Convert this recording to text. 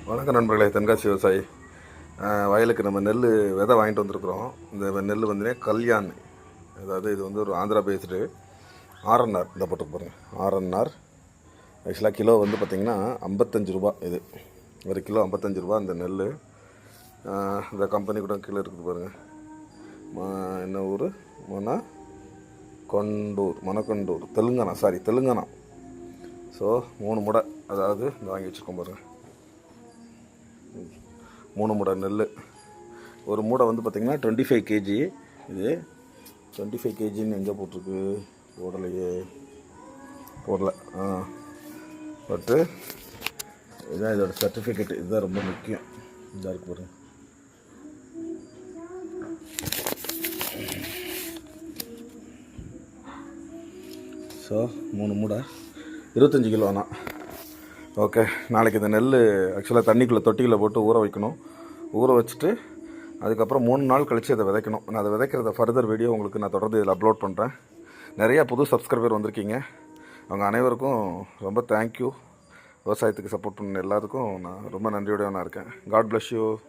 வணக்கம் நண்பர்களே, தென்காசி விவசாயி. வயலுக்கு நம்ம நெல் விதை வாங்கிட்டு வந்திருக்கிறோம். இந்த நெல் வந்து கல்யாண், அதாவது இது வந்து ஒரு ஆந்திரா பேஸ்டு ஆர்என்ஆர். இந்த போட்டு பாருங்கள், ஆர்என்ஆர். ஆக்சுவலாக கிலோ வந்து பார்த்திங்கன்னா 55 ரூபா. இது ஒரு கிலோ 55 ரூபா. இந்த நெல் இந்த கம்பெனி கூட கீழே இருக்குது பாருங்கள். என்ன ஊர்? மணக்கொண்டூர், தெலுங்கானா. ஸோ 3 முடை, அதாவது இந்த வாங்கி வச்சுருக்கோம் பாருங்கள். 3 மூடை நெல். ஒரு மூடை வந்து பார்த்திங்கன்னா 25 கேஜி. இது 25 கேஜின்னு எங்கே போட்டிருக்கு? போடலை. பட்டு இதுதான் இதோட சர்டிஃபிகேட். இதுதான் ரொம்ப முக்கியம். இதாக இருக்கு பாருங்கள். ஸோ 3 மூடை 25 கிலோ. ஆனால் ஓகே, நாளைக்கு இந்த நெல் ஆக்சுவலாக தண்ணிக்குள்ளே தொட்டியில் போட்டு ஊற வைக்கணும். ஊற வச்சுட்டு அதுக்கப்புறம் 3 நாள் கழித்து அதை விதைக்கணும். நான் அதை விதைக்கிறத ஃபர்தர் வீடியோ உங்களுக்கு நான் தொடர்ந்து இதில் அப்லோட் பண்ணுறேன். நிறையா புது சப்ஸ்கிரைபர் வந்திருக்கீங்க. அவங்க அனைவருக்கும் ரொம்ப தேங்க்யூ. விவசாயத்துக்கு சப்போர்ட் பண்ண எல்லாத்துக்கும் நான் ரொம்ப நன்றியோட இருக்கேன். God bless you.